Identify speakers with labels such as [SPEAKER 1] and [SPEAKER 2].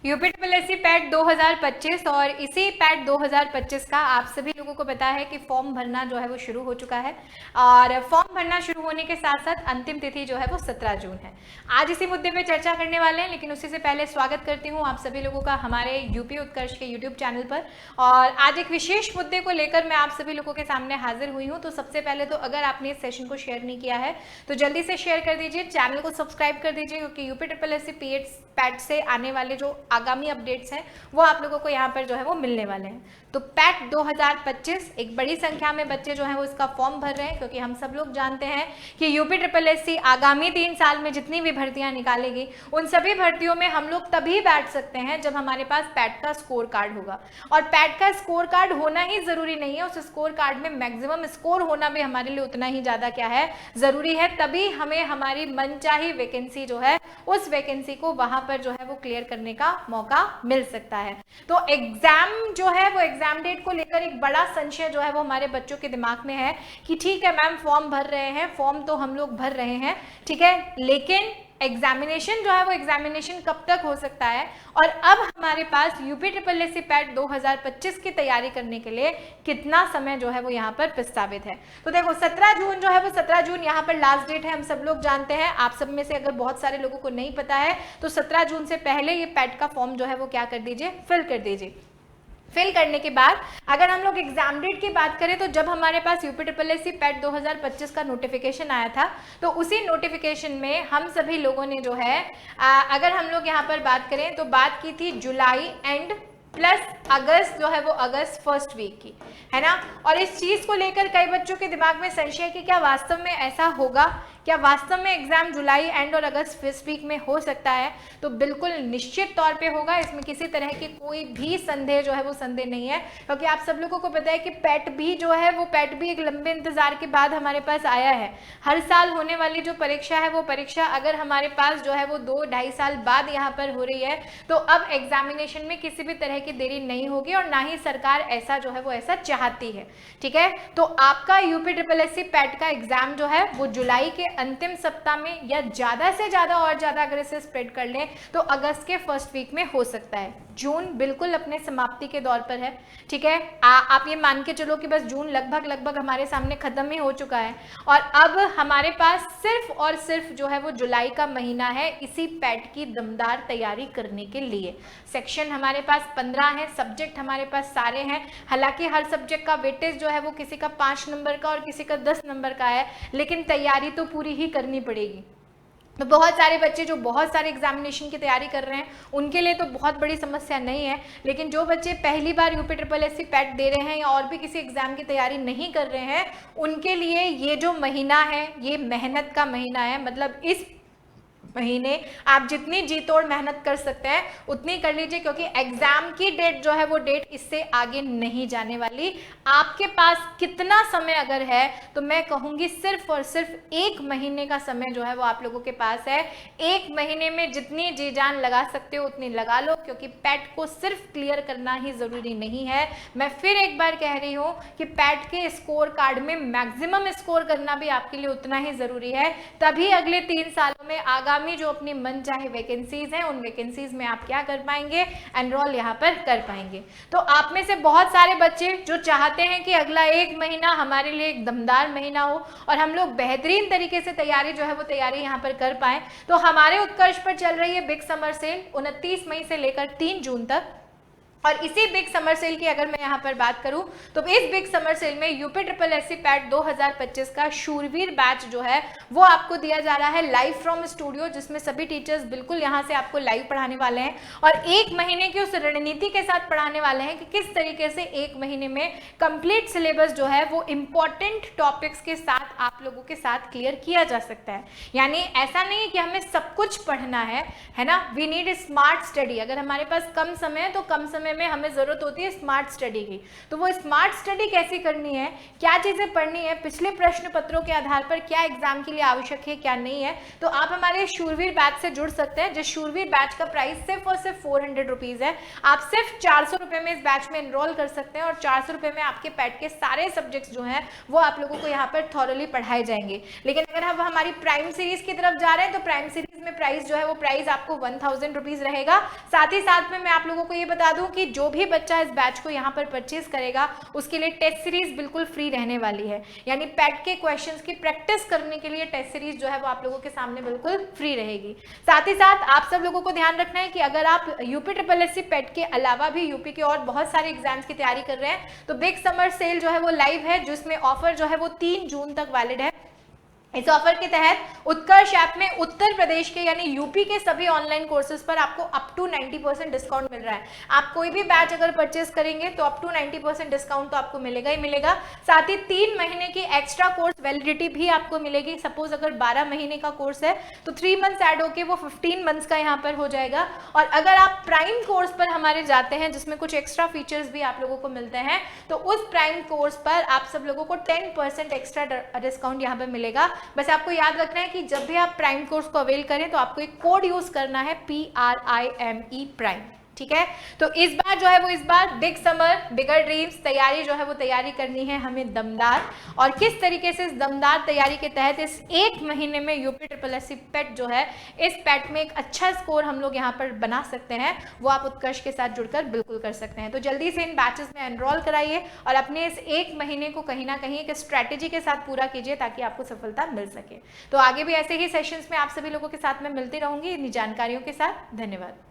[SPEAKER 1] UPSC PAT 2025 और इसी PAT 2025 का आप सभी लोगों को पता है कि फॉर्म भरना जो है वो शुरू हो चुका है और फॉर्म भरना शुरू होने के साथ साथ अंतिम तिथि जो है वो 17 जून है। आज इसी मुद्दे पे चर्चा करने वाले हैं, लेकिन उससे पहले स्वागत करती हूँ आप सभी लोगों का हमारे यूपी उत्कर्ष के यूट्यूब चैनल पर। और आज एक विशेष मुद्दे को लेकर मैं आप सभी लोगों के सामने हाजिर हुई हूँ। तो सबसे पहले तो अगर आपने इस सेशन को शेयर नहीं किया है तो जल्दी से शेयर कर दीजिए, चैनल को सब्सक्राइब कर दीजिए, क्योंकि यूपीएससी पैट से आने वाले जो आगामी अपडेट्स हैं वो आप लोगों को यहाँ पर जो है वो मिलने वाले हैं। तो पैट 2025 एक बड़ी संख्या में बच्चे जो हैं वो इसका फॉर्म भर रहे हैं, क्योंकि हम सब लोग जानते हैं कि यूपीएससी आगामी 3 साल में जितनी भी भर्तियां निकालेगी उन सभी भर्तियों में हम लोग तभी बैठ सकते हैं जब हमारे पास पैट का स्कोर कार्ड होगा। और पैट का स्कोर कार्ड होना ही जरूरी नहीं है, उस स्कोर कार्ड में मैक्सिमम स्कोर होना भी हमारे लिए उतना ही ज्यादा क्या है, जरूरी है। तभी हमें हमारी मनचाही वैकेंसी जो है उस वैकेंसी को वहां पर जो है वो क्लियर करने का मौका मिल सकता है। तो एग्जाम जो है वो एग्जाम डेट को लेकर एक बड़ा संशय जो है वो हमारे बच्चों के दिमाग में है कि ठीक है मैम फॉर्म भर रहे हैं, फॉर्म तो हम लोग भर रहे हैं, ठीक है, लेकिन एग्जामिनेशन जो है वो एग्जामिनेशन कब तक हो सकता है। और अब हमारे पास यूपीएससी पैट 2025 की तैयारी करने के लिए कितना समय जो है वो यहाँ पर प्रस्तावित है। तो देखो 17 जून जो है वो 17 जून यहाँ पर लास्ट डेट है, हम सब लोग जानते हैं। आप सब में से अगर बहुत सारे लोगों को नहीं पता है तो 17 जून से पहले ये पैट का फॉर्म जो है वो क्या कर दीजिए, फिल कर दीजिए। फिल करने के बाद अगर हम लोग एग्जाम डेट की बात करें तो जब हमारे पास यूपीएससी पैट 2025 का नोटिफिकेशन आया था तो उसी नोटिफिकेशन में हम सभी लोगों ने जो है अगर हम लोग यहाँ पर बात करें तो बात की थी जुलाई एंड प्लस अगस्त जो है वो अगस्त फर्स्ट वीक की, है ना। और इस चीज को लेकर कई बच्चों के दिमाग में संशय कि क्या वास्तव में ऐसा होगा, क्या वास्तव में एग्जाम जुलाई एंड और अगस्त फर्स्ट वीक में हो सकता है। तो बिल्कुल निश्चित तौर पे होगा, इसमें किसी तरह की कोई भी संदेह जो है वो संदेह नहीं है, क्योंकि आप सब लोगों को पता है कि पैट भी जो है वो पैट भी एक लंबे इंतजार के बाद हमारे पास आया है। हर साल होने वाली जो परीक्षा है वो परीक्षा अगर हमारे पास जो है वो 2-2.5 साल बाद यहाँ पर हो रही है तो अब एग्जामिनेशन में किसी भी तरह की देरी नहीं होगी और ना ही सरकार ऐसा जो है वो ऐसा चाहती है, ठीक है। तो आपका यूपीएससी पैट का एग्जाम जो है वो जुलाई के अंतिम सप्ताह में या ज्यादा से ज्यादा और ज्यादा अगर इसे स्प्रेड कर लें तो अगस्त के फर्स्ट वीक में हो सकता है। जून बिल्कुल अपने समाप्ति के दौर पर है, ठीक है। आप ये मान के चलो कि बस जून लगभग हमारे सामने खत्म ही हो चुका है और अब हमारे पास सिर्फ और सिर्फ जो है वो जुलाई का महीना है इसी पैट की दमदार तैयारी करने के लिए। सेक्शन हमारे पास 15 है, सब्जेक्ट हमारे पास सारे हैं। हालांकि हर सब्जेक्ट का वेटेज जो है वो किसी का 5 नंबर का और किसी का 10 नंबर का है, लेकिन तैयारी तो पूरी ही करनी पड़ेगी। तो बहुत सारे बच्चे जो बहुत सारे एग्जामिनेशन की तैयारी कर रहे हैं उनके लिए तो बहुत बड़ी समस्या नहीं है, लेकिन जो बच्चे पहली बार यूपीएससी पैट दे रहे हैं या और भी किसी एग्जाम की तैयारी नहीं कर रहे हैं उनके लिए ये जो महीना है ये मेहनत का महीना है। मतलब इस महीने आप जितनी जी तोड़ मेहनत कर सकते हैं उतनी कर लीजिए, क्योंकि एग्जाम की डेट जो है वो डेट इससे आगे नहीं जाने वाली। आपके पास कितना समय अगर है तो मैं कहूंगी सिर्फ और सिर्फ 1 महीने का समय जो है वो आप लोगों के पास है। 1 महीने में जितनी जी जान लगा सकते हो उतनी लगा लो, क्योंकि पैट को सिर्फ क्लियर करना ही जरूरी नहीं है। मैं फिर एक बार कह रही हूँ कि पैट के स्कोर कार्ड में मैक्सिमम स्कोर करना भी आपके लिए उतना ही जरूरी है, तभी अगले 3 सालों में आगामी जो अपनी मन चाहे वैकेंसीज हैं उन वैकेंसीज में आप क्या कर पाएंगे, एनरोल यहाँ पर कर पाएंगे। तो आप में से बहुत सारे बच्चे जो चाहते हैं कि अगला 1 महीना हमारे लिए एक दमदार महीना हो और हम लोग बेहतरीन तरीके से तैयारी जो है वो तैयारी यहाँ पर कर पाए, तो हमारे उत्कर्ष पर चल रही है बिग समर सेल 29 मई से लेकर 3 जून तक। और इसी बिग समर सेल की अगर मैं यहाँ पर बात करूं तो इस बिग समर सेल में यूपीएससी पैट 2025 का शूरवीर बैच जो है वो आपको दिया जा रहा है लाइव फ्रॉम स्टूडियो, जिसमें सभी टीचर्स बिल्कुल यहाँ से आपको लाइव पढ़ाने वाले हैं और 1 महीने की उस रणनीति के साथ पढ़ाने वाले हैं कि किस तरीके से 1 महीने में कंप्लीट सिलेबस जो है वो इंपॉर्टेंट टॉपिक्स के साथ आप लोगों के साथ क्लियर किया जा सकता है। यानी ऐसा नहीं है कि हमें सब कुछ पढ़ना है ना। We need smart study. अगर हमारे पास कम समय है तो कम समय में हमें जरूरत होती है स्मार्ट स्टडी की। तो वो स्मार्ट स्टडी कैसी करनी है, क्या चीजें पढ़नी है, पिछले प्रश्न पत्रों के आधार पर क्या एग्जाम के लिए आवश्यक है क्या नहीं है, तो आप हमारे शूरवीर बैच से जुड़ सकते हैं। जिस शूरवीर बैच का प्राइस सिर्फ और सिर्फ 400 रुपीज है। आप सिर्फ 400 रुपए में इस बैच में एनरोल कर सकते हैं और 400 रुपए में आपके पैट के सारे सब्जेक्ट्स जो हैं वो आप लोगों को यहाँ पर थॉरली पढ़ाए जाएंगे। लेकिन अगर हम हमारी प्राइम सीरीज की तरफ जा रहे हैं तो प्राइम सीरीज में प्राइस जो है वो प्राइस आपको 1000 रुपीज रहेगा। साथ ही साथ में मैं आप लोगों को ये बता दूं कि जो भी बच्चा इस बैच को यहाँ पर परचेज करेगा उसके लिए टेस्ट सीरीज बिल्कुल फ्री रहने वाली है, यानी पैट के क्वेश्चंस की प्रैक्टिस करने के लिए टेस्ट सीरीज जो है वो आप लोगों के सामने बिल्कुल फ्री रहेगी। साथ ही साथ आप सब लोगों को ध्यान रखना है कि अगर आप यूपी SSSC पैट के अलावा भी यूपी के और बहुत सारे एग्जाम्स की तैयारी कर रहे हैं तो बिग समर सेल जो है वो लाइव है, जिसमें ऑफर जो है वो 3 जून तक वैलिड है। इस ऑफर के तहत उत्कर्ष ऐप में उत्तर प्रदेश के यानी यूपी के सभी ऑनलाइन कोर्सेज पर आपको अप टू 90% डिस्काउंट मिल रहा है। आप कोई भी बैच अगर परचेस करेंगे तो अप टू 90% डिस्काउंट तो आपको मिलेगा ही मिलेगा। साथ ही 3 महीने की एक्स्ट्रा कोर्स वैलिडिटी भी आपको मिलेगी। सपोज अगर 12 महीने का कोर्स है तो 3 मंथ्स ऐड होके वो 15 मंथ्स का यहाँ पर हो जाएगा। और अगर आप प्राइम कोर्स पर हमारे जाते हैं जिसमें कुछ एक्स्ट्रा फीचर्स भी आप लोगों को मिलते हैं तो उस प्राइम कोर्स पर आप सब लोगों को 10% एक्स्ट्रा डिस्काउंट यहाँ पर मिलेगा। बस आपको याद रखना है कि जब भी आप प्राइम कोर्स को अवेल करें तो आपको एक कोड यूज करना है PRIME प्राइम, ठीक है। तो इस बार जो है वो इस बार बिग समर बिगर ड्रीम्स तैयारी जो है वो तैयारी करनी है हमें दमदार। और किस तरीके से इस दमदार तैयारी के तहत इस 1 महीने में यूपी SSSC पैट जो है इस पैट में एक अच्छा स्कोर हम लोग यहाँ पर बना सकते हैं वो आप उत्कर्ष के साथ जुड़कर बिल्कुल कर सकते हैं। तो जल्दी से इन बैचेस में एनरोल कराइए और अपने इस 1 महीने को कहीं ना कहीं एक स्ट्रैटेजी के साथ पूरा कीजिए ताकि आपको सफलता मिल सके। तो आगे भी ऐसे ही सेशंस में आप सभी लोगों के साथ में मिलती रहूंगी इन्हीं जानकारियों के साथ। धन्यवाद।